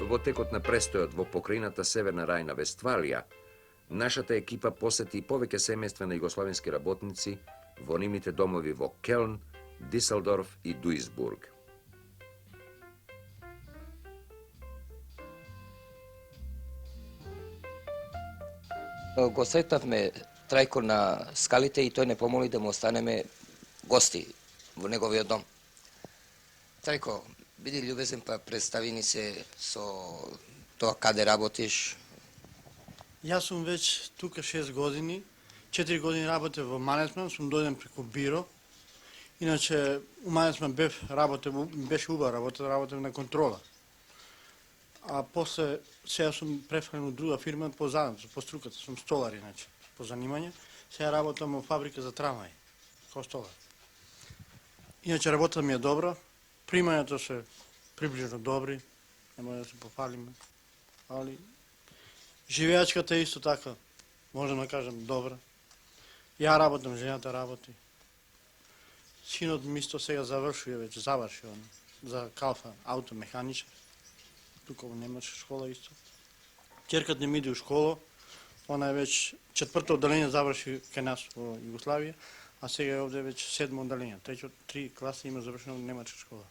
Во текот на престојот во покрајната Северна Рајна Вестфалија, нашата екипа посети повеќе семејства на југословенски работници во нивните домови во Келн, Диселдорф и Дуисбург. Го сретавме Трајко на скалите и тој не помоли да му останеме гости во неговиот дом. Трајко, биди љубезен, па представи ни се со тоа каде работиш. Јас сум веќе тука 6 години. 4 години работев во менеджмент, сум дојден преку биро. Иначе у менеджмент беше убава работев на контрола. А после сега сум префрлен у друга фирма по занат, по струката, сум столар иначе, по занимање. Сега работам во фабрика за трамваи, како столар. Иначе работата ми е добра, примањето се приближно добри, не може да се пофалиме, али живеачката е исто така, можем да кажем, добра. Ја работам, жената работи. Синот ми исто сега завршил за Калфа автомеханичар. Тука во немачка школа исто. Ќерката не ми иде у школа, она е веќе 4-то одделение заврши кај нас во Југославија, а сега е овде веќе 7-то одделение. 3 класи има завршено немачка школа.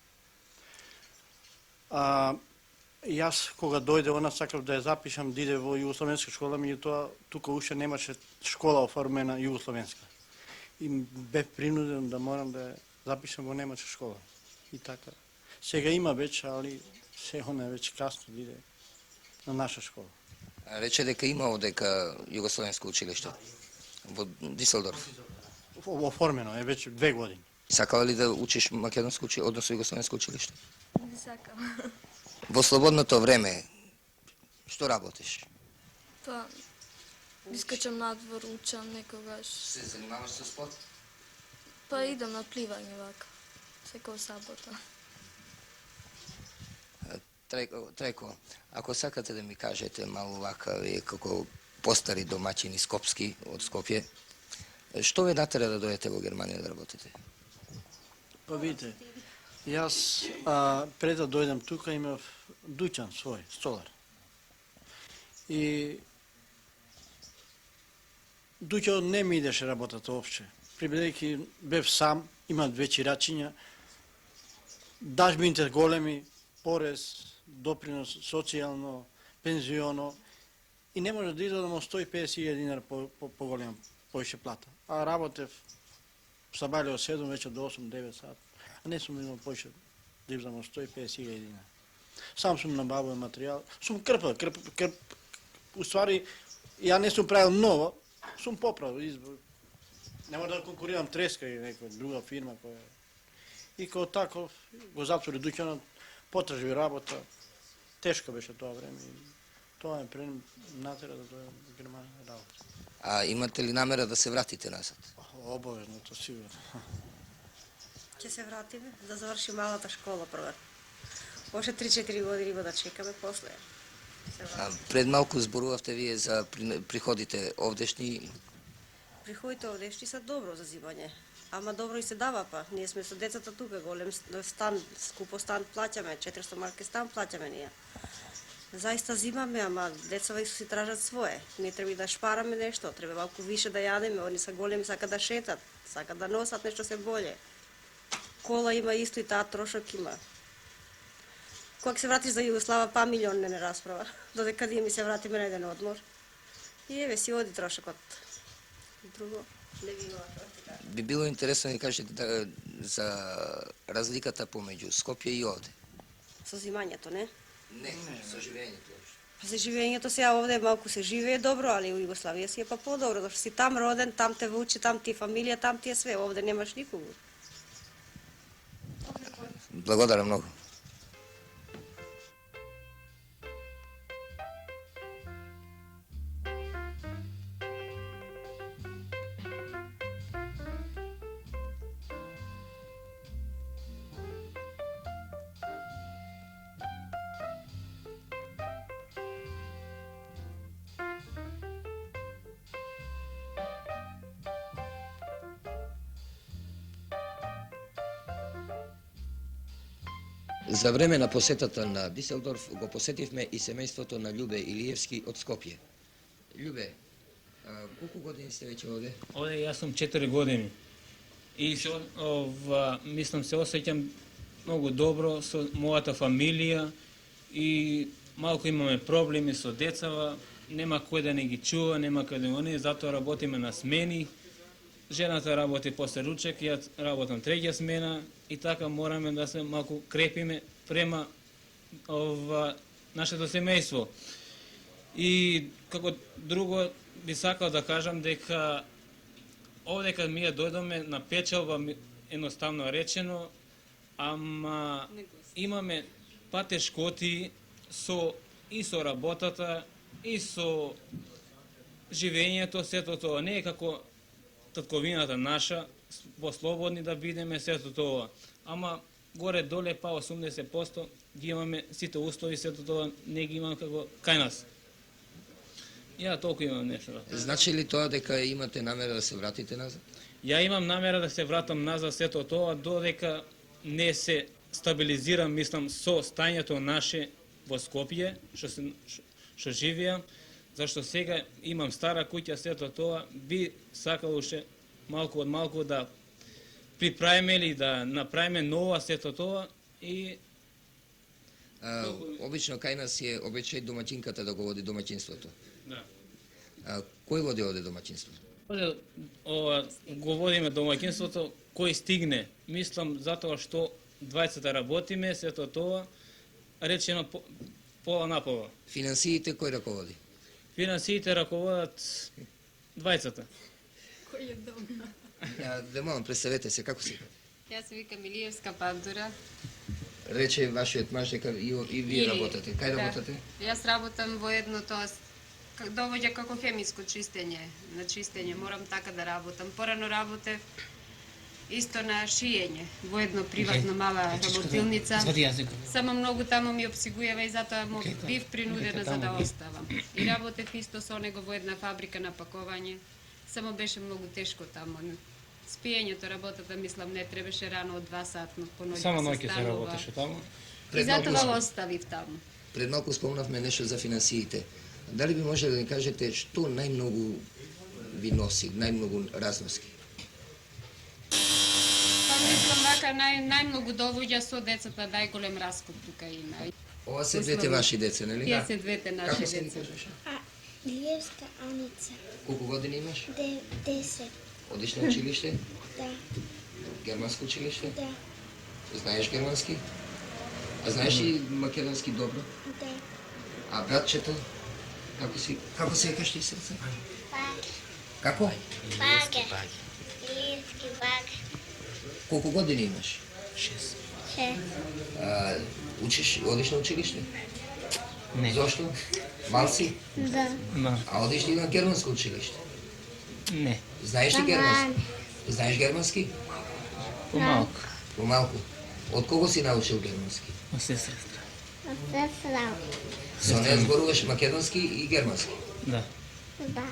Јас кога дојде она сакав да ја запишам да иде во југословенска школа, меѓутоа тука уште немаше школа оформена југословенска. И бев принуден да морам да ја запишам во немачка школа. И така. Сега има веќе, али сега она е веќе касно да иде на наша школа. Рече дека има одека југословенско училиште во Диселдорф. Оформено е веќе 2 години. Сакала ли да учиш македонско училиште, односно југословенско училиште? Не сакам. Во слободното време, што работиш? Па, искачам надвор, учам некогаш. Се занимаваш со спорт? Па идам на пливање вака, секој сабота. Трајко, ако сакате да ми кажете малку вака, вие како постари домаќини скопски од Скопје, што ве натера да дојдете во Германија да работите? Па видите, јас пред да дојдам тука имав дуќан свој, столар. И дуќанот не ми идеше работата опште. Прибедејќи бев сам, имам 2 чирачиња, дажбините големи, порез, допринос социјално, пензионо, и не може да изодам 150.000 динара по голема поише плата. А работев сабајле од 7 веќе до 8-9 сат. А не сум имал поише да изодам 150.000 динара. Сам сум набавил материјал, сум крпал, уствари, ја не сум правил ново, сум поправил избор. Не може да конкурирам Треска или некоја друга фирма која. И како таков го затвори дуќанот, потражи работа. Тешко беше тоа време и тоа е натера да дојдам во Германија да работам. А имате ли намера да се вратите назад? Обавезно, тоа сигурно. Ќе се вратиме да заврши малата школа прва. Още 3-4 години има да чекаме после. Пред малку зборувавте вие за приходите овдешни. Приходите овдешни се добро за зимање. Ама добро и се дава па. Ние сме со децата тука, голем стан, скупо стан плаќаме, 400 марки стан плаќаме ние. Заиста зимаме, ама децава си тражат свое. Ние треба да шпараме нешто, треба малку више да јадеме, они са големи, сакат да шетат, сакат да носат нешто се боле. Кола има исто и таа трошок има. Кога се вратиш за Југослава, па милион не расправа, додека ние ми се вратиме на еден одмор. И еве си оди трошокот. Друго не би имала тоа. Би било интересно да кажете за разликата помеѓу Скопје и овде. Со зимањето, не? Не, со живењето. За живењето сега овде малку се живее добро, али у Југославија си е па подобро, зашто си там роден, там те вучи, там ти е фамилија, там ти е све, овде немаш никого. Благодарам многу. За време на посетата на Диселдорф го посетивме и семејството на Љубе Илиевски од Скопје. Љубе, колку години сте веќе овде? Овде јас сум 4 години. И мислам се осеќам многу добро со мојата фамилија и малку имаме проблеми со децава, нема кој да не ги чува, нема каде они, затоа работиме на смени. Жената работи после ручек, јас работам треќа смена и така мораме да се малку крепиме према нашето семејство. И како друго би сакал да кажам дека овде кога ние дојдоме на печалба, едноставно речено, ама имаме патешкоти и со работата, и со живењето, сето тоа. Не е како татковината наша, послободни да бидеме сето тоа. Ама горе-доле па 80% ги имаме сите услови, сето тоа не ги имам како кај нас. Ја толку имам нешто. Значи ли тоа дека имате намера да се вратите назад? Ја имам намера да се вратам назад сето тоа, додека не се стабилизирам, мислам, со стањето наше во Скопје, што живеам, зашто сега имам стара куќа, сето тоа, би сакал уште малку од малку да приправиме или да направиме нова сето тоа и... Обично кај нас е обичај домаќинката да го води домаќинството. Да. Кој води овде домаќинството? Овде го водиме домаќинството, кој стигне. Мислам, затоа што двајцата работиме, сето тоа, речено пола на пола. Финансиите кој раководи? Финансиите раководат двајцата. Кој е домна? Да молам, представете се, како си? Јас се викам Илиевска Павдура. Рече вашиот маж дека и вие работате. Кај работате? Јас работам во едно тоа довоѓа како хемиско чистење, на чистење, морам така да работам. Порано работев исто на шиење, во едно приватно мала работилница. Само многу таму ми обсигујава и затоа бив принудена за да оставам. И работев исто со него во една фабрика на пакување. Само беше многу тешко таму. Спиењето, работата, мислам, не требаше рано од 2 сат, но по ноќ Само се ноќе се станува. работеше таму. И затоа оставив таму. Пред малку спомнавме нешто за финансиите. Дали би можеле да ни кажете што најмногу ви носи, најмногу разноски? Па мислам вака најмногу довоѓа со децата, најголем раскоп тука има. Ова се двете ваши деца, нели? Тие се двете наши Како се деца. кажеш? Илиевска Аница, Колку години имаш? 10, Одиш на училиште? да, Германско училиште? да, Знаеш германски? А знаеш и македонски добро? да. А братчето? Како се викаш ти срце? Баге, Како? баге, Илиевски баге, Колку години имаш? 6, Учиш, одиш на училиште? Не. Зошто? Мал си? да, А одиш ли на германско училиште? Не, Знаеш ли германски? Знаеш германски? помалку. Помалку. Од кого си научил германски? Од се сестра. сестра, Со неја зборуваш македонски и германски. Да. да.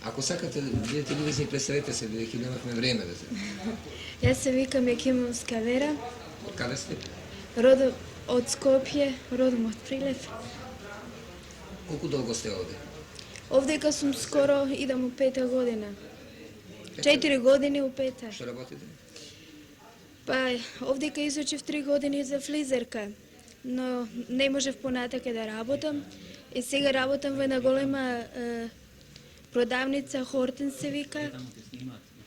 Ако сакате, бидете љубезни, представете се, бидејќи немавме време да се... Јас се викам Јакимовска Вера, Од каде сте? родом од Скопје, родом од Прилеп. Колку долго сте овде? Овдека сум скоро, идам у 5-та година. 4 години у 5-та. Што работите? Па, овдека изучив 3 години за флизерка, но не можев понатаке да работам. И сега работам во една голема продавница, Хортен се вика,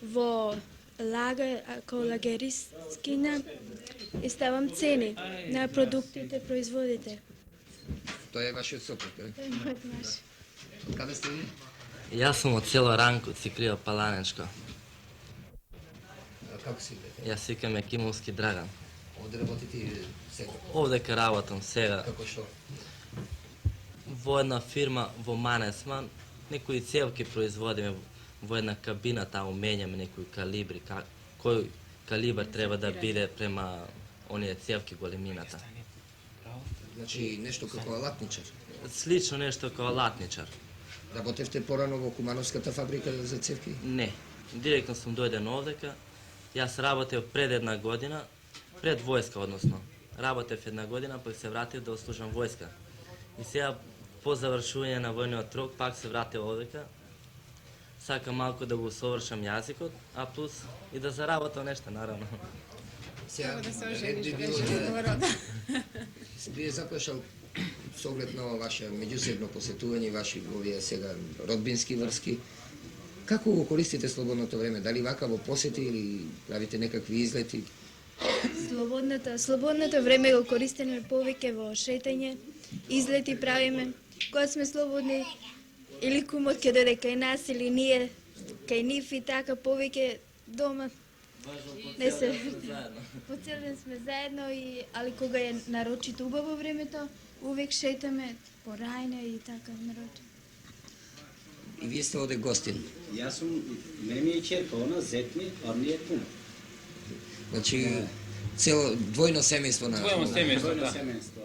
во Лага, ако лагеристкина, и ставам цени на продуктите, производите. Тоа е вашиот сопруг, е? Тој е мојот маж. Од каде сте ви? Јас сум од село Ранко, Цикрија Паланечко. Како си вете? Јас викам Јакимовски Драган. Овде работите и сега? Овдека работам сега Како што? во една фирма во Манесман. Некои цевки производиме во една кабина, таму менјаме некои калибри, кој калибар треба да биде према оние цевки големината. Значи, нешто како алатничар. Слично нешто како алатничар. Работевте порано во Кумановската фабрика за цевки? Не, директно сум дојден овдека. Јас работев пред една година pred vojska, odnosno. Работев една година, пък се вратив да ослужам войска. И сега, по завършуване на војниот рок, пак се вратив овдека. Сакам малко да го совршам јазикот, а плюс и да заработам нешто, наравно. Сега, Да се ред ожениш, би беше било добро, да. би запрашал с оглед на ваше меѓусебно посетување, ваши овие сега родбински врски. Како го користите слободното време? Дали вака во посети или правите некакви излети? Слободното време го користиме повеќе во шетање, излети правиме. Кога сме слободни, или кумот ќе дојде кај нас, или ние кај нив и така повеќе дома. Не се по цел ден сме заедно, али кога е нарочито убаво времето, увек шетаме по рајна и така нарочито. И вие сте овде гостин. Јас сум, ме ми е ќерка, она зет ми, а ми е кум. Значи, цело двојно семејство на... Двојно семејство, Двојно да. семејство.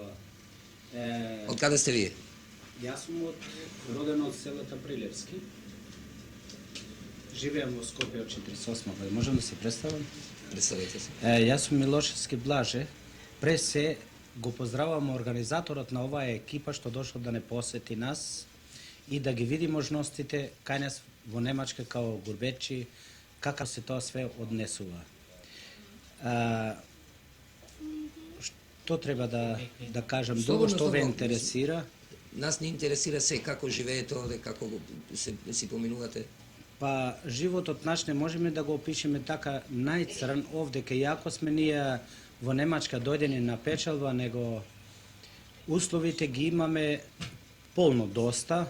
Од каде сте вие? Јас сум роден од селото Прилевски. Живеам во Скопје од 48 година. Можам да се представам? Представете се. Јас сум Милошевски Блаже. Пред се го поздравам организаторот на оваа екипа што дошол да не посети нас и да ги види можностите кај нас во Немачка као гурбечи, како се тоа све однесува. Што треба да кажам, друго што ве интересира? Нас не интересира се како живеете овде, како си поминувате. Па животот наш не можеме да го опишеме така најцрн овде, кај јако сме ние во Немачка дојдени на печалба, него условите ги имаме полно доста.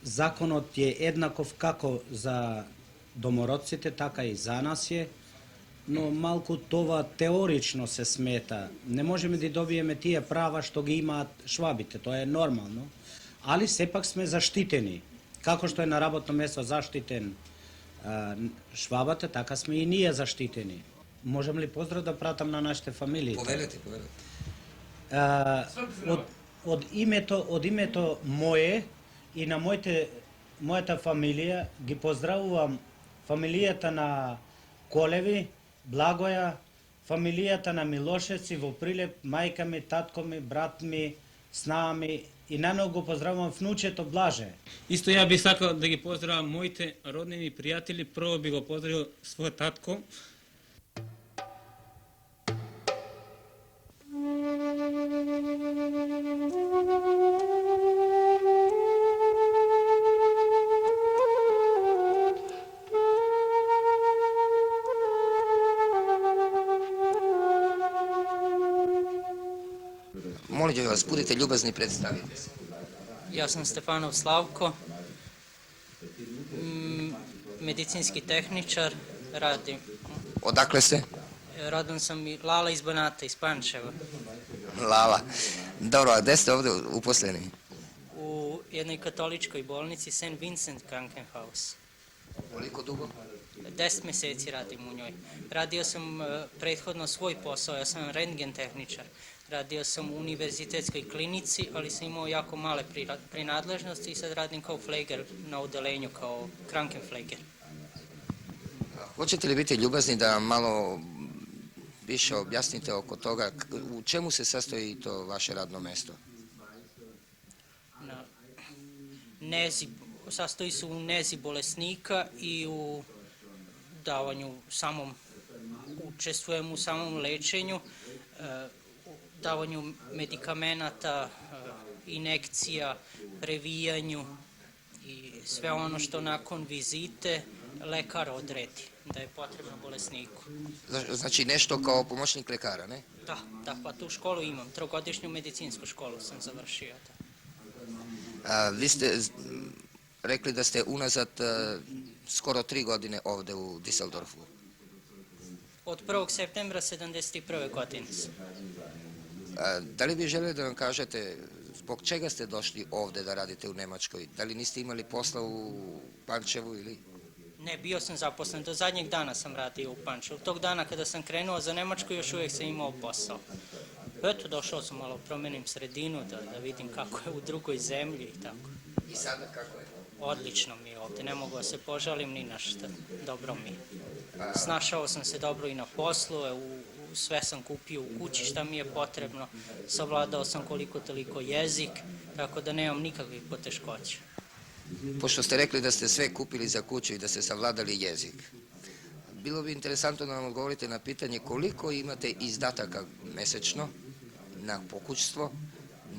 Законот е еднаков како за домородците, така и за нас е, но малку това теорично се смета. Не можеме да добиеме тие права што ги имаат швабите, тоа е нормално, али сепак сме заштитени. Како што е на работно место заштитен швабата, така сме и ние заштитени. Можам ли поздрав да пратам на нашите фамилии? Повелете. Од името мое и на мојата фамилија ги поздравувам фамилијата на Колеви, Благоја, фамилијата на Милошевци во Прилеп, мајка ми, татко ми, брат ми, снаа ми и најмногу го поздравувам внучето Блаже. Исто ја би сакал да ги поздравам моите роднини и пријатели. Прво би го поздравил својот татко. Молим вас, будете љубазни, представите се. Јас сум Стефанов Славко, медицински техничар, радим. Одакле сте? Родом сам и Лала из Баната, из Панчева. Лала. Добро, а где сте овде упослени? U jednoj katoličkoj bolnici St. Vincent Krankenhaus. Koliko dugo? 10 meseci radim u njoj. Radio sam prethodno svoj posao, ja sam rentgen tehničar. Radio sam u univerzitetskoj klinici, ali sam imao jako male prinadležnosti i sad radim kao fleger na odelenju, kao Krankenpfleger. Hoćete li biti ljubazni da malo više objasnite oko toga u čemu se sastoji to vaše radno mesto? Sastoji se u nezi bolesnika i u davanju učestvujem u samom lečenju, davanju medikamenata, injekcija, previjanju i sve ono što nakon vizite lekar odredi da je potrebno bolesniku. Znači nešto kao pomoćnik lekara, ne? Da, pa tu školu imam, trogodišnju medicinsku školu sam završio. Vi ste rekli da ste unazad skoro 3 godine ovde u Düsseldorfu. Od 1. septembra 1971. godine sam. Da li bi želeli da nam kažete zbog čega ste došli ovde da radite u Nemačkoj? Da li niste imali posla u Pančevu ili... Ne, bio sam zaposlen, do zadnjeg dana sam radio u Pančevu. Tog dana kada sam krenuo za Nemačku još uvijek sam imao posao. Eto, došao sam malo, promenim sredinu, da vidim kako je u drugoj zemlji i tako. I sada kako je? Odlično mi je ovde, ne mogu da se požalim ni na šta, dobro mi je. Snašao sam se dobro i na poslu, u sve sam kupio u kući šta mi je potrebno, savladao sam koliko toliko jezik, tako da nemam nikakvih poteškoća. Pošto ste rekli da ste sve kupili za kuću i da ste savladali jezik, bilo bi interesantno da nam odgovorite na pitanje koliko imate izdataka mesečno na pokućstvo,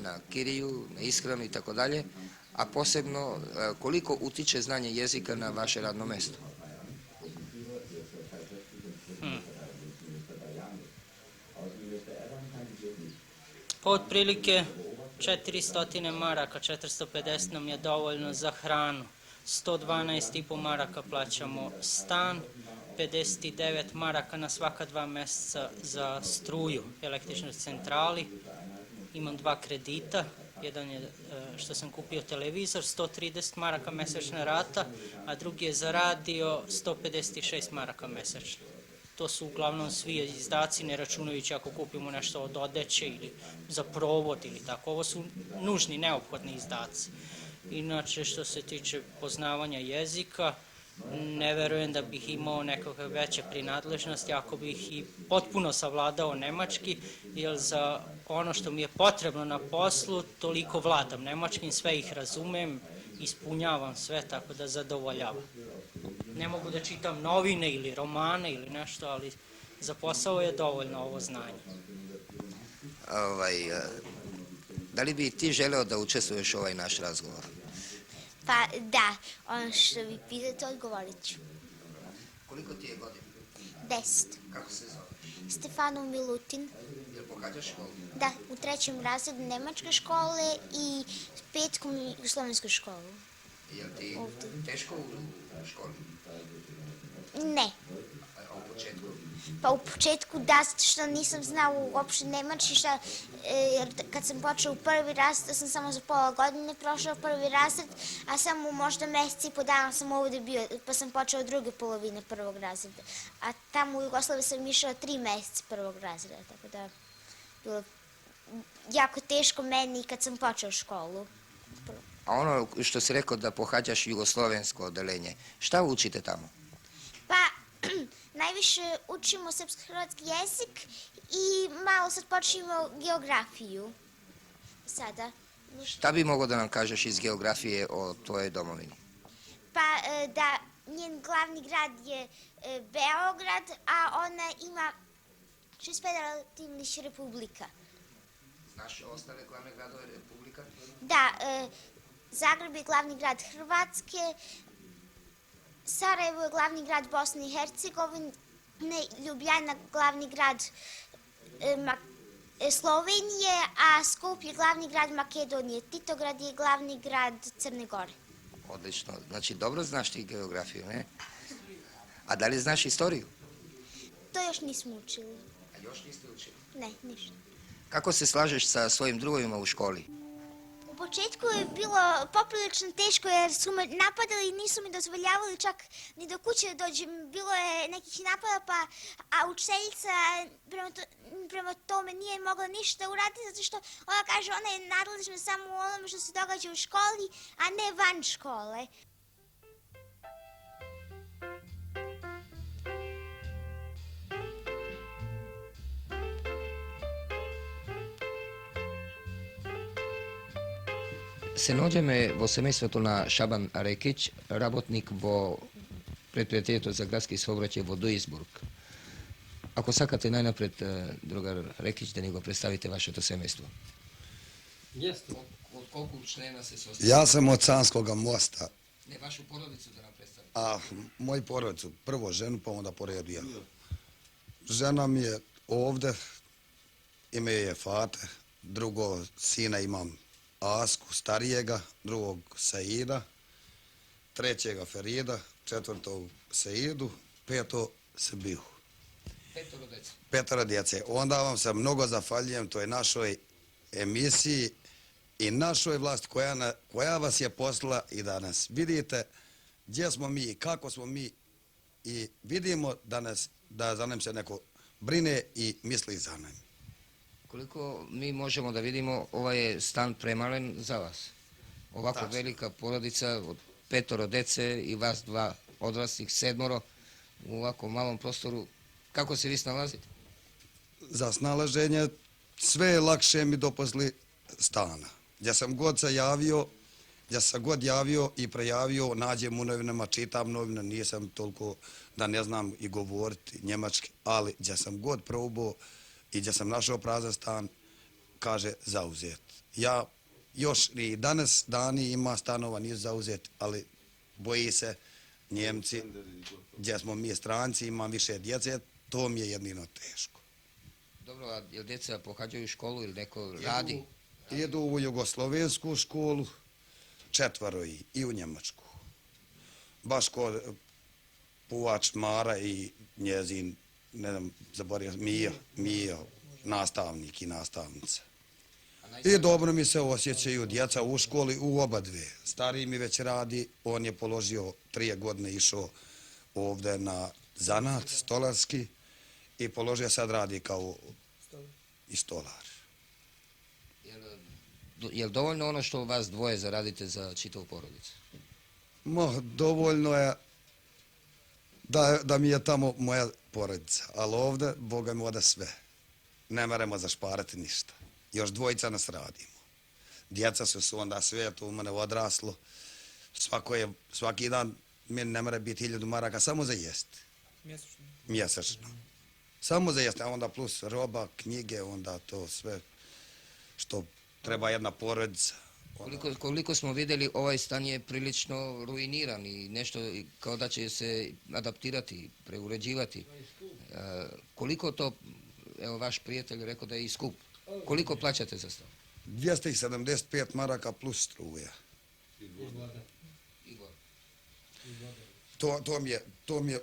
na kiriju, na ishranu i tako dalje, a posebno koliko utiče znanje jezika na vaše radno mesto? Otprilike 400 maraka, 450 nam je dovoljno za hranu, 112,5 maraka plaćamo stan, 59 maraka na svaka 2 meseca za struju električnoj centrali, imam 2 kredita, jedan je što sam kupio televizor, 130 maraka mesečna rata, a drugi je za radio 156 maraka mesečno. To su uglavnom svi izdaci, ne računajući ako kupimo nešto od odeće ili za provod ili tako. Ovo su nužni, neophodni izdaci. Inače, što se tiče poznavanja jezika, ne verujem da bih imao nekakve veće prinadležnosti ako bih i potpuno savladao nemački, jer za ono što mi je potrebno na poslu, toliko vladam nemačkim, sve ih razumem, ispunjavam sve, tako da zadovoljavam. Ne mogu da čitam novine ili romane ili nešto, ali za posao je dovoljno ovo znanje. Da li bi ti želeo da učestvuješ u ovaj naš razgovor? Pa da, ono što vi pitate, odgovorit ću. Koliko ti je godina? 10. Kako se zove? Stefano Milutin. Jel pohađaš školu? Da, u 3. razredu nemačke škole i 5. jugoslovenske škole. Jel ti teško u školi? Ne. A u početku? Pa u početku da, što nisam znao uopšte nemački, jer kad sam počeo u 1. razred, sam samo za pola godine prošao 1. razred, a samo možda mesec i po dana sam ovde bio, pa sam počeo druge polovine 1. razreda. A tamo u Jugoslaviji sam išao 3 meseca 1. razreda, tako da bilo jako teško meni kad sam počeo školu. A ono što si rekao da pohađaš jugoslovensko odelenje, šta učite tamo? Pa, najviše učimo srpsko-hrvatski jezik i malo sad počinjemo geografiju. Sada. Šta bi mogao da nam kažeš iz geografije o tvojoj domovini? Pa, da njen glavni grad je Beograd, a ona ima 6 federativnih republika. Znaš ostale glavne gradove republika? Da, Zagreb je glavni grad Hrvatske, Sarajevo je glavni grad Bosne i Hercegovine, Ljubljana glavni grad Slovenije, a Skup je glavni grad Makedonije, Titograd je glavni grad Crne Gore. Odlično, znači dobro znaš ti geografiju, ne? A da li znaš istoriju? To još nismo učili. A još niste učili? Ne, ništa. Kako se slažeš sa svojim drugovima u školi? U početku je bilo poprilično teško jer su me napadali i nisu mi dozvoljavali čak ni do kuće da dođem. Bilo je nekih napada, a učiteljica prema tome nije mogla ništa uraditi zato što ona kaže ona je nadležna samo u onome što se događa u školi, a ne van škole. Se nađeme vo semejstvu na Šaban Rekić, работник во предприятието за градски сообраќај во Дуисбург. Ако сакате најнапред, другар Рекич, да ни го представите вашето семејство. Од колку члена се состои? Ja sam od Sanskoga mosta, Не, вашу породицу да нам представите. a moju porodicu, prvo ženu, pa onda po redu ja. Žena mi je ovde, ime je Fate, drugo sina imam Asku, starijega, drugog Saida, trećega Ferida, četvrtog Saidu, peto Sebihu. Petoro djece. Onda vam se mnogo zahvaljujem toj našoj emisiji i našoj vlasti koja vas je poslala i da nas vidite gdje smo mi i kako smo mi i vidimo da za nam se neko brine i misli za nam. Koliko mi možemo da vidimo, ovaj je stan premalen za vas. Ovako velika porodica od 5 dece i vas 2 odraslih, 7 u ovako malom prostoru. Kako se vi snalazite? za snalaženje, sve je lakše mi doposli stana. Gdje sam god javio i prejavio, nađem u novinama, čitam novine, nisam toliko da ne znam i govoriti njemački, ali gdje sam god probao i gdje sam našao prazan stan, kaže zauzet. Ja još i danas dani ima stanova, nisu zauzet, ali boji se Njemci, gdje smo mi stranci, imam više djece, to mi je jedino teško. Dobro, a jel djeca pohađaju školu ili neko radi? Idu u jugoslovensku školu, 4 i u Njemačku. Baš kod puvač Mara i njezin, ne znam, zaboravio, Mija, nastavnik i nastavnica. I dobro mi se osjećaju djeca u školi u oba dve. Stariji mi već radi, on je položio 3 godine, išao ovdje na zanat stolarski i položio, sad radi kao i stolar. Je li dovoljno ono što vas dvoje zaradite za čitavu porodicu? Dovoljno je da mi je tamo moja porodica, ali ovdje, Boga mi oda sve. Ne moramo zašparati ništa. Još 2 nas radimo. Djeca su onda sve to u mene odraslo. Svaki dan meni ne mora biti 1000 maraka samo za jesti. Mjesečno. Samo za jesti, a onda plus roba, knjige, onda to sve što treba jedna porodica. Koliko smo vidjeli, ovaj stan je prilično ruiniran i nešto kao da će se adaptirati, preuređivati. Koliko to, evo vaš prijatelj rekao da je i skup, koliko plaćate za stan? 275 maraka plus struja. To mi je,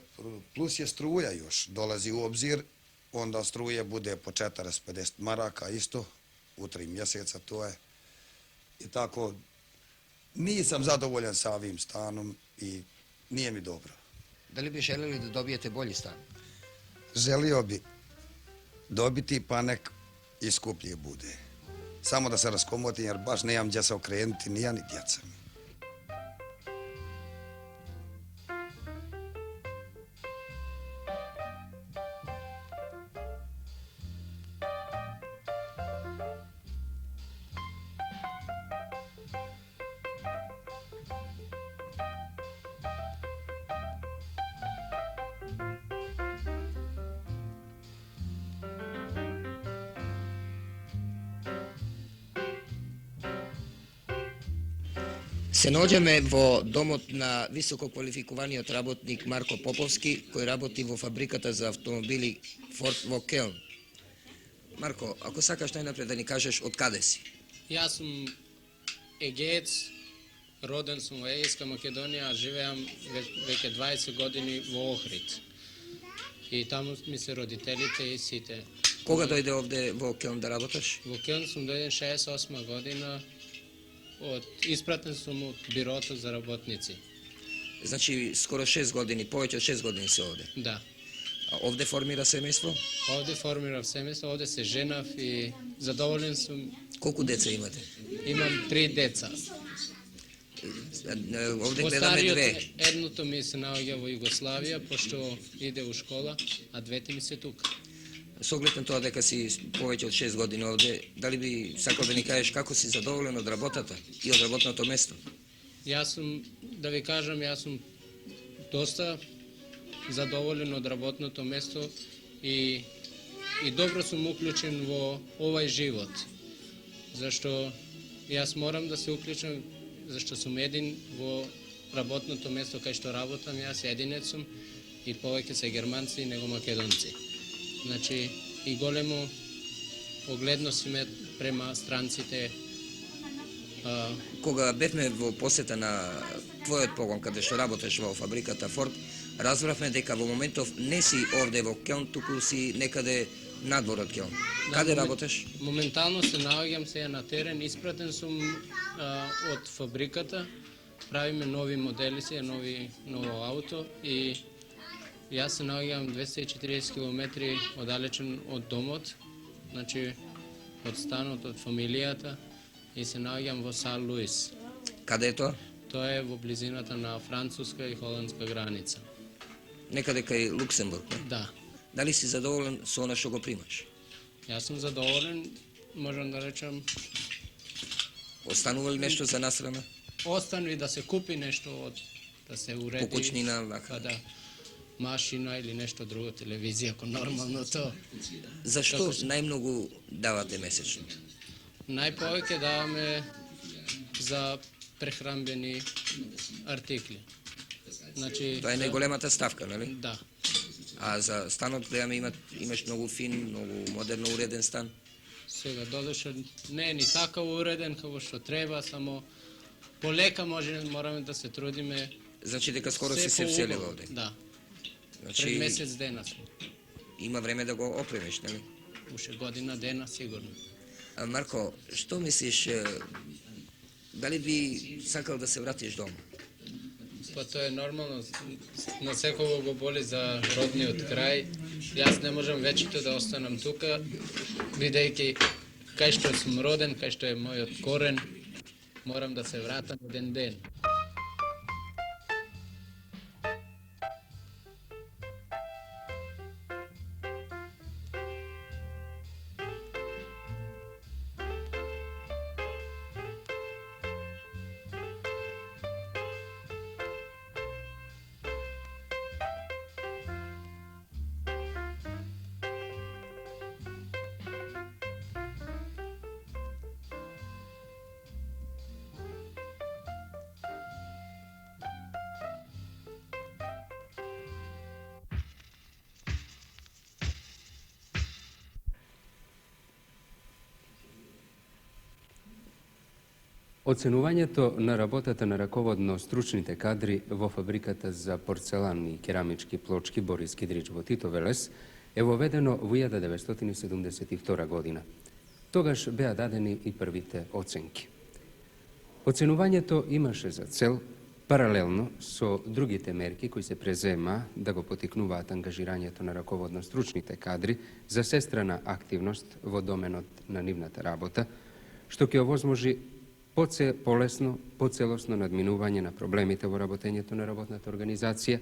plus je struja još, dolazi u obzir, onda struje bude po 450 maraka isto, u 3 mjeseca to je. I tako, nisam zadovoljan sa ovim stanom i nije mi dobro. Da li bi željeli da dobijete bolji stan? Želio bi dobiti, pa nek i skuplje bude. Samo da se raskomotim jer baš nemam gdje se okrenuti, ni ja ni djeca mi. Se nađeme vo domot na visoko kvalifikovanijot работник Marko Popovski, koji raboti vo fabrikata za automobili Ford vo Keln. Marko, ako sakaš najnaprijed da ni kažeš od kade si? Ja sam Egejec, roden sam u Egejska Makedonija, a živejam već 20 godini u Ohrid. I tamo mi se roditeljice i site. Koga dojde ovdje vo Keln da rabotaš? Vo Keln sam dojden 68 godina, ispraten sam od birota za rabotnici. Znači skoro 6 godini, poveće od 6 godini si ovdje? Da. A ovdje formira semejstvo? Ovdje formiram semejstvo, ovdje se ženav i zadovoljen sam. Koliko deca imate? Imam 3 deca. Ovdje gledame 2. Едното ми се наоѓа во Југославија, пошто иде у школа, а двете ми се тука. S ogled na to дека си повеќе од 6 години овде, дали би сакал да ни кажеш како си задоволен од работата и од работното место? Јас сум, да ви кажам, јас сум доста задоволен од работното место и добро сум уклучен во овај живот. Зашто јас морам да се уклучам, зашто сум един во работното место кај што работам, јас единец сум и повеќе се германци него македонци. Значи, и големо огледност име према странците. Кога бевме во посета на твојот погон, каде што работеш во фабриката Форд, разбравме дека во моментов не си овде во Келн, туку си некаде надвор од Келн. Каде работеш? Моментално се наоѓам сега на терен, испратен сум од фабриката, правиме нови модели сега, ново ауто и јас се наоѓам 240 км оддалечен од домот, значи од станот, од фамилијата и се наоѓам во Сан Луис. Каде е тоа? Тоа е во близината на француска и холандска граница. Некаде кај Луксембург, не? Да. Дали си задоволен со она што го примаш? Јас сум задоволен, можам да речам, Останува ли нешто за насрана? останви да се купи нешто, да се уреди. Покучнина, вака. Па да, машина или нешто друго, телевизија, ако нормално то. Зашто најмногу давате месечно? Најповеќе даваме за прехранбени артикли. Значи, Тоа е најголемата ставка, нели? Да. А за станот гледаме имаш многу фин, многу модерно уреден стан. Сега додеше не е ни така уреден како што треба, само полека мораме да се трудиме. Значи дека скоро се си се поубаво. вселила овде? Да. Значи, Пред месец дена сме. Има време да го опремиш, нели? Уште година дена сигурно. А Марко, што мислиш, дали би сакал да се вратиш дома? Па тоа е нормално, на секого го боли за родниот крај. Јас не можам вечето да останам тука, бидејќи кај што сум роден, кај што е мојот корен, морам да се вратам еден ден. Оценувањето на работата на раководно стручните кадри во фабриката за порцелан и керамички плочки Борис Кидрич во Титове лес е воведено во 1972 година. Тогаш беа дадени и првите оценки. Оценувањето имаше за цел, паралелно со другите мерки кои се презема да го потикнуваат ангажирањето на раководно стручните кадри за сестрана активност во доменот на нивната работа, што ќе овозможи полесно, поцелосно надминување на проблемите во работењето на работната организација,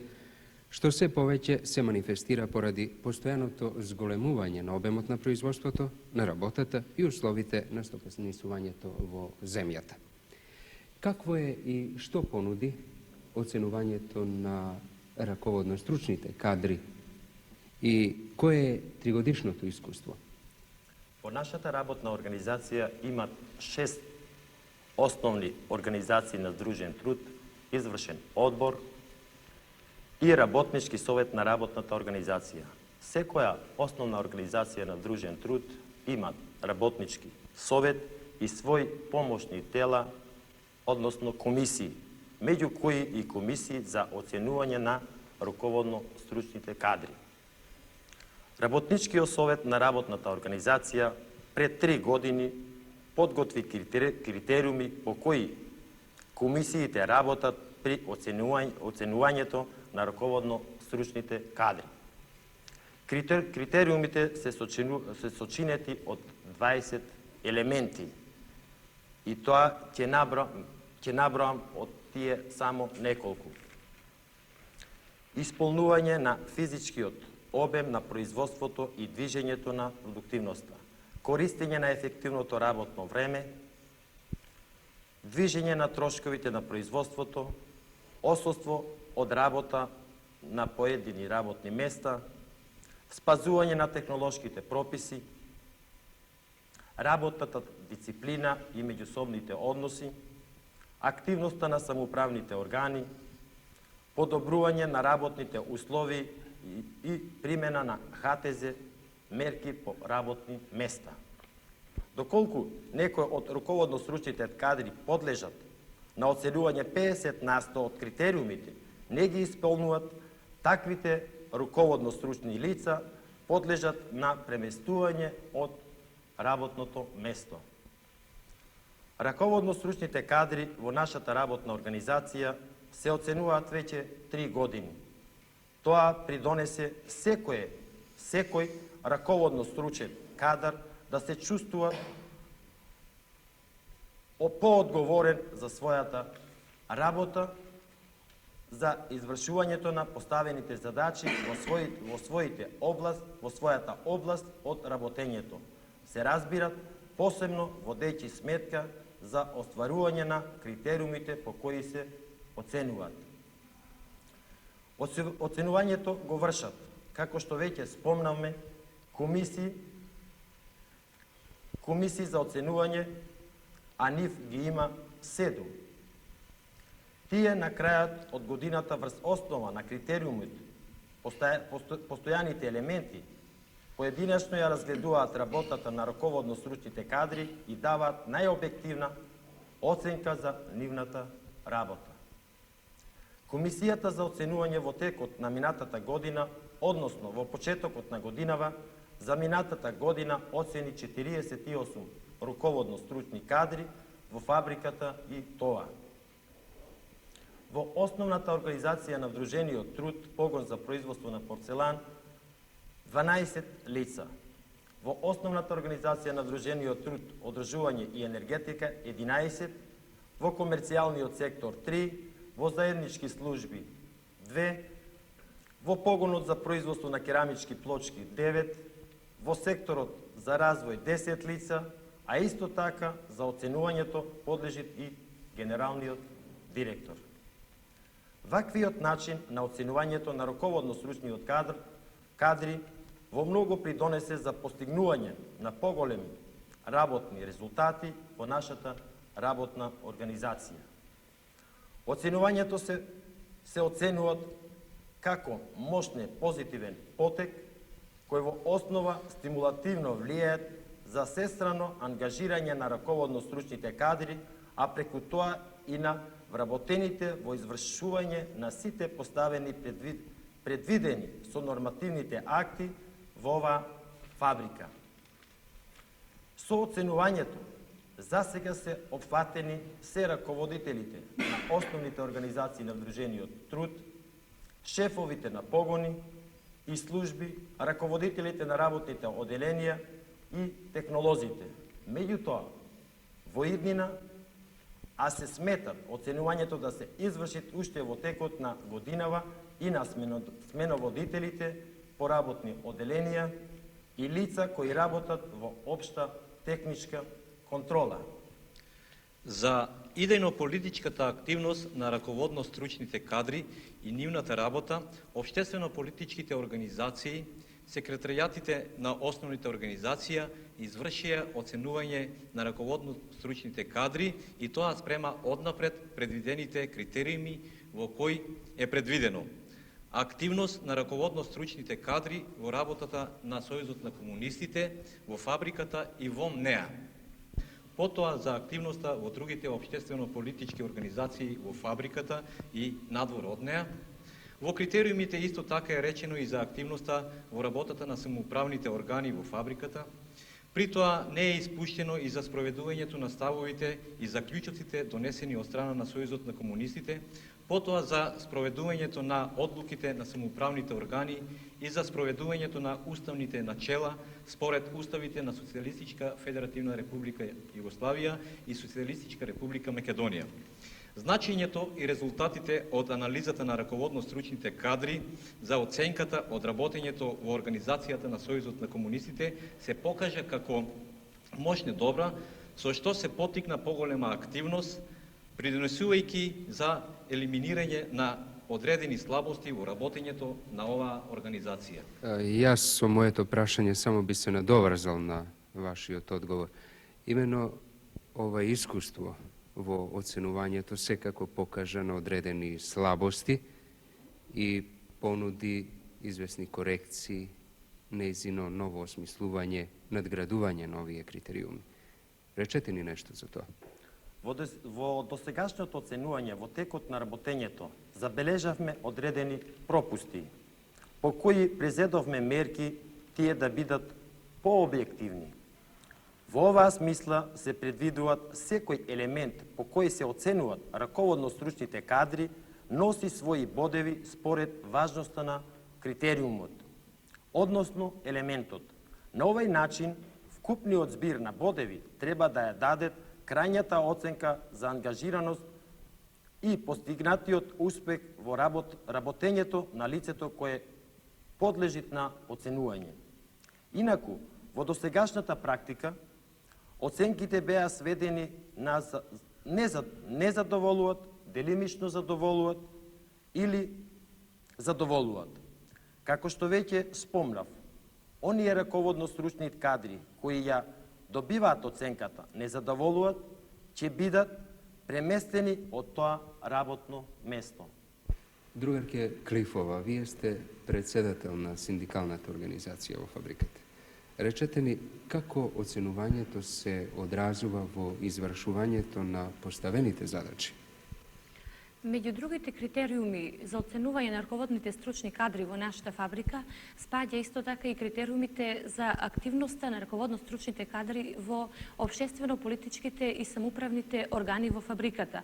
што се повеќе се манифестира поради постојаното зголемување на обемот на производството, на работата и условите на стопанисувањето во земјата. Какво е и што понуди оценувањето на раководно стручните кадри и кое е тригодишното искуство? Во нашата работна организација има 6 основни организации на здружен труд, извршен одбор и работнички совет на работната организација. Секоја основна организација на здружен труд има работнички совет и своји помошни тела, односно комисии, меѓу кои и комисии за оценување на раководно стручните кадри. Работничкиот совет на работната организација пред 3 години подготви критериуми по кои комисиите работат при оценувањето на раководно стручните кадри. Критериумите се сочинети од 20 елементи и тоа ќе наброам од тие само неколку. Исполнување на физичкиот обем на производството и движењето на продуктивноста, користење на ефективното работно време, движење на трошковите на производството, отсуство од работа на поедини работни места, спазување на технолошките прописи, работната дисциплина и меѓусобните односи, активноста на самоуправните органи, подобрување на работните услови и примена на ХТЗ мерки по работни места. Доколку некој од раководно стручните кадри подлежат на оценување 50% од критериумите, не ги исполнуваат, таквите раководно стручни лица подлежат на преместување од работното место. Раководно стручните кадри во нашата работна организација се оценуваат веќе 3 години. Тоа придонесе секој раководно стручен кадар да се чувствува поодговорен за својата работа, за извршувањето на поставените задачи во својата област од работењето. се разбират посебно водејќи сметка за остварување на критериумите по кои се оценуваат. Оценувањето го вршат, како што веќе спомнавме, комисии за оценување, а нив ги има 7. Тие на крајот од годината врз основа на критериумите, постојаните елементи, поединечно ја разгледуваат работата на раководно-стручните кадри и даваат најобјективна оценка за нивната работа. Комисијата за оценување во текот на минатата година, односно во почетокот на годинава, за минатата година оцени 48 раководно-стручни кадри во фабриката и тоа. Во основната организација на Вдружениот труд, погон за производство на порцелан, 12 лица. Во основната организација на Вдружениот труд, одржување и енергетика, 11, во комерцијалниот сектор 3, во заеднички служби 2, во погонот за производство на керамички плочки 9, во секторот за развој 10 лица, а исто така за оценувањето подлежи и генералниот директор. Ваквиот начин на оценувањето на раководно-стручниот кадри во многу придонесе за постигнување на поголеми работни резултати во нашата работна организација. Оценувањето се оценуваат како мощне позитивен потек, кој во основа стимулативно влијаат за сестрано ангажирање на раководно-стручните кадри, а преку тоа и на вработените во извршување на сите поставени предвидени со нормативните акти во оваа фабрика. Со оценувањето засега се опфатени се раководителите на основните организации на Вдружениот труд, шефовите на погони и служби, раководителите на работните оделенија и технолозите. Меѓутоа, во иднина, а се смета оценувањето да се изврши уште во текот на годинава и на сменоводителите по работни оделенија и лица кои работат во општа техничка контрола. За идејно-политичката активност на раководно-стручните кадри и нивната работа, општествено-политичките организации, секретаријатите на основните организација извршија оценување на раководно-стручните кадри и тоа спрема однапред предвидените критериуми во кои е предвидено активност на раководно-стручните кадри во работата на Сојузот на комунистите, во фабриката и во неа. Потоа за активноста во другите општествено-политички организации во фабриката и надвор од неа. Во критериумите исто така е речено и за активноста во работата на самоуправните органи во фабриката. При тоа не е испуштено и за спроведувањето на ставовите и заклучоците донесени од страна на Сојузот на комунистите, потоа за спроведувањето на одлуките на самоуправните органи и за спроведувањето на уставните начела според уставите на Социјалистичка Федеративна Република Југославија и Социјалистичка Република Македонија. Значењето и резултатите од анализата на раководно-стручните кадри за оценката од работењето во Организацијата на Сојузот на комунистите се покажа како мощно добра, со што се поттикна поголема активност, придонесувајќи за елиминирање на одредени слабости во работењето на оваа организација. Јас со моето прашање само би се надоврзал на вашиот одговор. Имено ова искуство во оценувањето секако покажа на одредени слабости и понуди известни корекции, нејзино ново осмислување, надградување на овие критериуми. Речете ни нешто за тоа. Во досегашното оценување во текот на работењето забележавме одредени пропусти, по кои презедовме мерки тие да бидат пообјективни. Во оваа смисла се предвидуваат секој елемент по кој се оценуваат раководно-стручните кадри носи своји бодеви според важноста на критериумот, односно елементот. На овој начин, вкупниот збир на бодеви треба да ја дадат крајната оценка за ангажираност и постигнатиот успех во работењето на лицето кое подлежи на оценување. Инаку, Во досегашната практика, оценките беа сведени на не задоволуват, делимично задоволуват или задоволуват. Како што веќе спомнав, оние раководно-стручни кадри кои ја добиваат оценката не задоволуват, ќе бидат преместени од тоа работно место. Другарке Клифова, вие сте председател на синдикалната организација во фабриката. Речете ми, како оценувањето се одразува во извршувањето на поставените задачи? Меѓу другите критериуми за оценување на раководните стручни кадри во нашата фабрика спаѓа исто така и критериумите за активноста на раководно-стручните кадри во општествено-политичките и самоуправните органи во фабриката.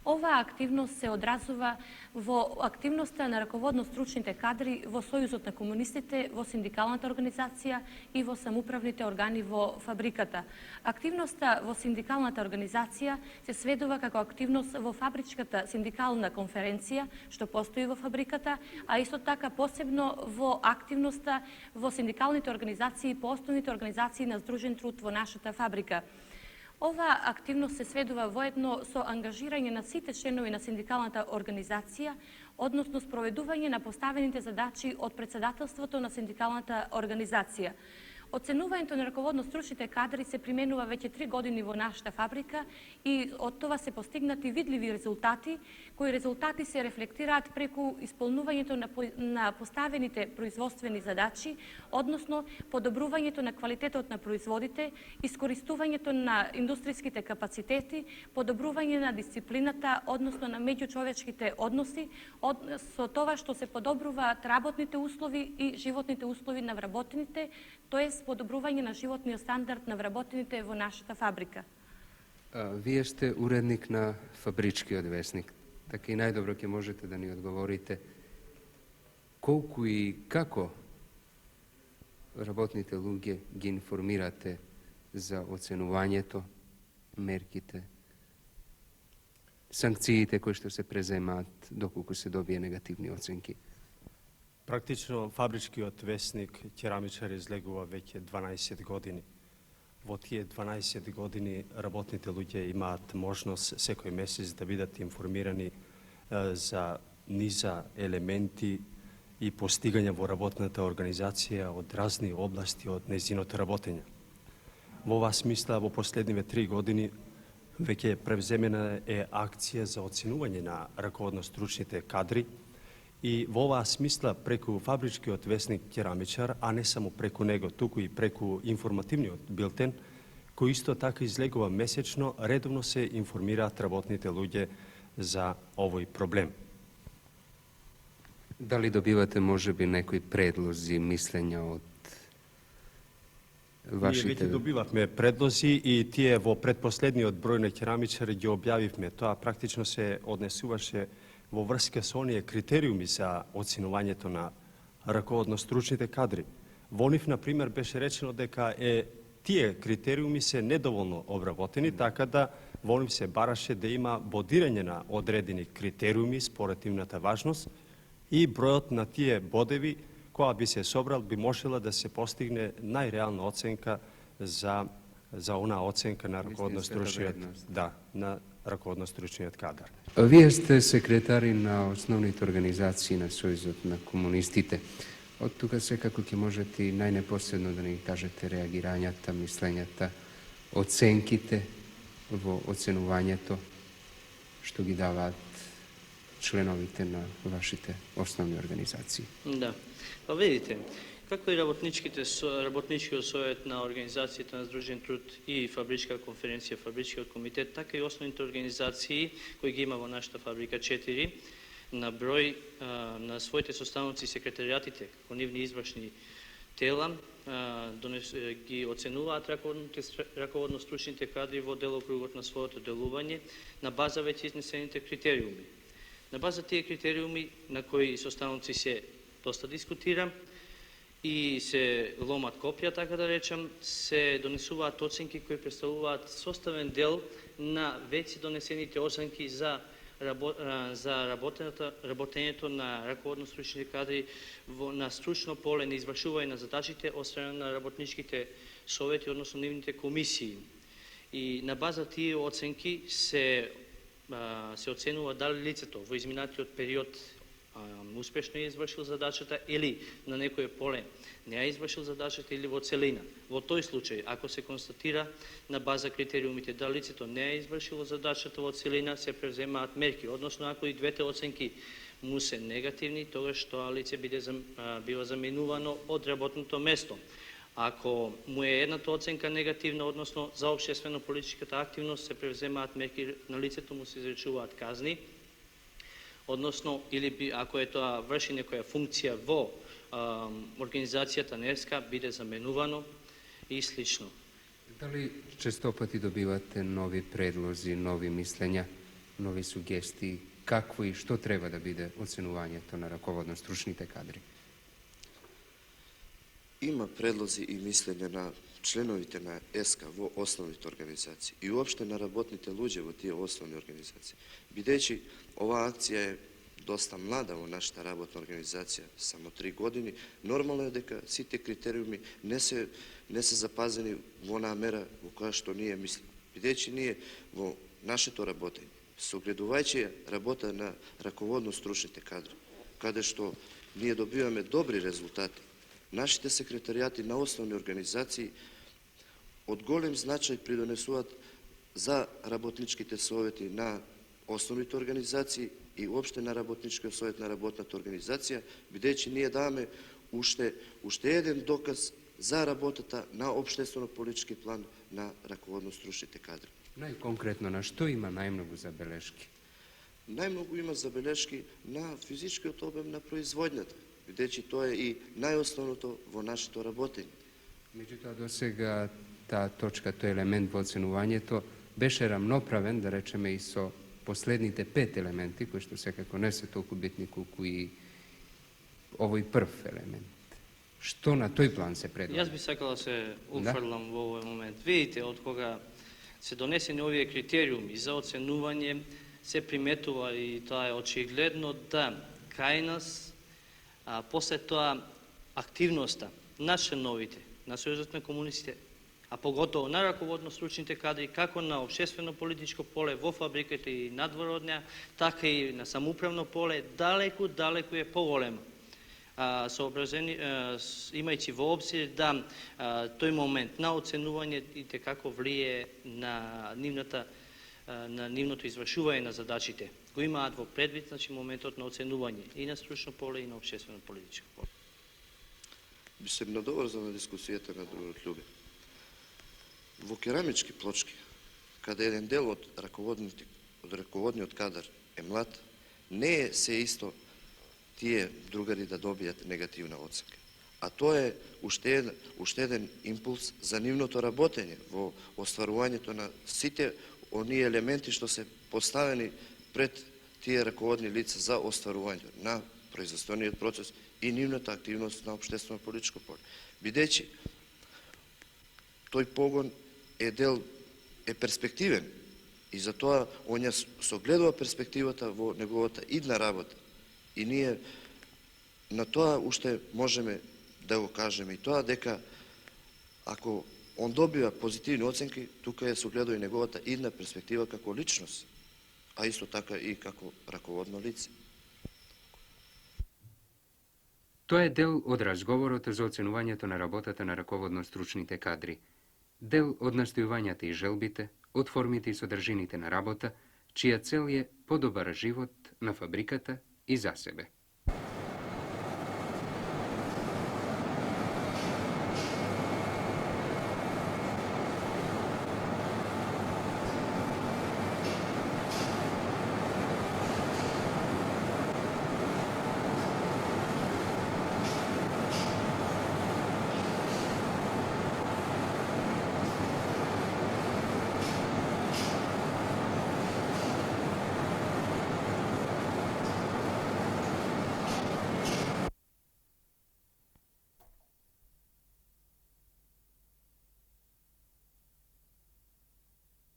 Оваа активност се одразува во активноста на раководно-стручните кадри во Сојузот на комунистите, во синдикалната организација и во самоуправните органи во фабриката. Активноста во синдикалната организација се сведува како активност во фабричката синдикална конференција, што постои во фабриката, а исто така посебно во активноста во синдикалните организации и по основните организации на здружен труд во нашата фабрика. Ова активност се сведува воедно со ангажирање на сите членови на синдикалната организација, односно спроведување на поставените задачи од председателството на синдикалната организација. Оценувањето на раководно-стручните кадри се применува веќе 3 години во нашата фабрика и од тоа се постигнати видливи резултати, кои резултати се рефлектираат преку исполнувањето на поставените производствени задачи, односно подобрувањето на квалитетот на производите, искористувањето на индустријските капацитети, подобрување на дисциплината, односно на меѓучовечките односи, со тоа што се подобруваат работните услови и животните услови на вработените, тоест подобрување на животниот стандард на вработените во нашата фабрика. Вие сте уредник на фабричкиот весник, така и најдобро ќе можете да ни одговорите колку и како работните луѓе ги информирате за оценувањето, мерките, санкциите кои што се преземаат доколку се добие негативни оценки. Практично фабричкиот весник керамичар излегува веќе 12 години. Во тие 12 години работните луѓе имаат можност секој месец да бидат информирани за низа елементи и постигања во работната организација од разни области од нејзиното работење. Во оваа смисла во последниве 3 години веќе превземена е акција за оценување на раководно-стручните кадри и во оваа смисла преку фабричкиот весник керамичар, а не само преку него, туку и преку информативниот билтен, кој исто така излегува месечно, редовно се информираат работните луѓе за овој проблем. Дали добивате можеби некои предлози, мислења од вашите... Ние веќе добивавме предлози и тие во предпоследниот број на керамичари ги објавивме. Тоа практично се однесуваше во врска со оние критериуми за оценувањето на раководно-стручните кадри. Во нив, например, беше речено дека тие критериуми се недоволно обработени, така да во нив се бараше да има бодирање на одредени критериуми според нивната важност и бројот на тие бодеви која би се собрал би можела да се постигне најреална оценка за онаа оценка на раководно-стручниот на раководно-стручниот кадар. Вие сте секретари на основните организации на Сојузот на комунистите. Од тука секако ќе можете и најнепосредно да ни кажете реагирањата, мислењата, оценките во оценувањето што ги даваат членовите на вашите основни организации. Да. Па видите, како и работничкиот совет на Организацијата на здружен труд и Фабричка конференција, Фабричкиот комитет, така и основните организации кои ги има во нашата фабрика 4 на број на своите составници секретаријатите, како нивни извршни тела, ги оценуваат раководно-стручните кадри во делокругот на своето делување на база веќе изнесените критериуми. На база тие критериуми на кои составници се доста дискутира и се ломат копија, така да речем, се донесуваат оценки кои представуваат составен дел на веќе донесените оценки за за работењето на раководно-стручните кадри на стручно поле на извршување на задачите од страна на работничките совети, односно нивните комисии. И на база тие оценки се оценува дали лицето во изминатиот период успешно е извршил задачата или на некое поле не е извршил задачата или во целина. Во тој случај, ако се констатира на база критериумите да лицето не е извршило задачата во целина, се превземаат мерки, односно ако и двете оценки му се негативни, тогаш тоа лице бива заменувано од работното место. Ако му е едната оценка негативна, односно за општествено-политичката активност, се превземаат мерки на лицето, му се изречуваат казни, односно, или ако е тоа врши некоја функција во организацијата НЕСКА, биде заменувано и слично. Дали често пати добивате нови предлози, нови мислења, нови сугестии, какво и што треба да биде оценувањето на раководно-стручните кадри? Има предлози и мислење на членовите на ЕСКА во основните организации и уопште на работните луѓе во тие основни организации. Бидејќи оваа акција е доста млада во нашата работна организација, само 3 години, нормално е дека сите критериуми не се запазени во онаа мера во која што ние мислиме. Бидејќи ние во нашето работење, согледувајќи работа на раководно-стручните кадри, каде што ние добиваме добри резултати, нашите секретаријати на основни организации од голем значај придонесуваат за работничките совети на основните организации и уопште на работничкиот совет на работната организација, бидејќи ние даваме уште еден доказ за работата на општествено-политички план на раководно-стручните кадри. Најконкретно, на што има најмногу забелешки? Најмногу има забелешки на физичкиот обем на производњата, бидејќи тоа е и најосновното во нашето работење. Меѓутоа, до сега таа точка, тој елемент во оценувањето беше рамноправен, да речеме, и со последните 5 елементи, кои што секако не се толку битни колку и овој прв елемент. Што на тој план се предлага? Јас би сакал да се уфрлам во овој момент. Видите, од кога се донесени овие критериуми за оценување, се приметува и тоа е очигледно да кај нас после тоа активноста на членовите, на Сојузот на комунистите, а поготово на раководно-стручните кадри, како на општествено-политичко поле во фабриката и надвор од неа, така и на самоуправно поле, далеку е поголема. Имајќи во обзир да тој момент на оценување и како влие на нивното извршување на задачите. Го имаат во предвид, значи, моментот на оценување и на стручно поле и на општествено-политичко поле. Би се надоврзал на дискусијата на другот Љубе. Во керамички плочки, каде еден дел од раководниот кадар е млад, не е се исто тие другари да добијат негативна оценка. А тоа е уште еден импулс за нивното работење во остварувањето на сите оние елементи што се поставени пред тие раководни лица за остварување на производствениот процес и нивната активност на општествено-политичко поле. Бидејќи тој погон е перспективен и затоа он ја согледува перспективата во неговата идна работа. И ние на тоа уште можеме да го кажеме и тоа дека ако он добива позитивни оценки, тука ја согледува и неговата идна перспектива како личност, а исто така и како раководно лице. Тоа е дел од разговорот за оценувањето на работата на раководно-стручните кадри. Дел од настојувањата и желбите, од формите и содржините на работа, чија цел е подобар живот на фабриката и за себе.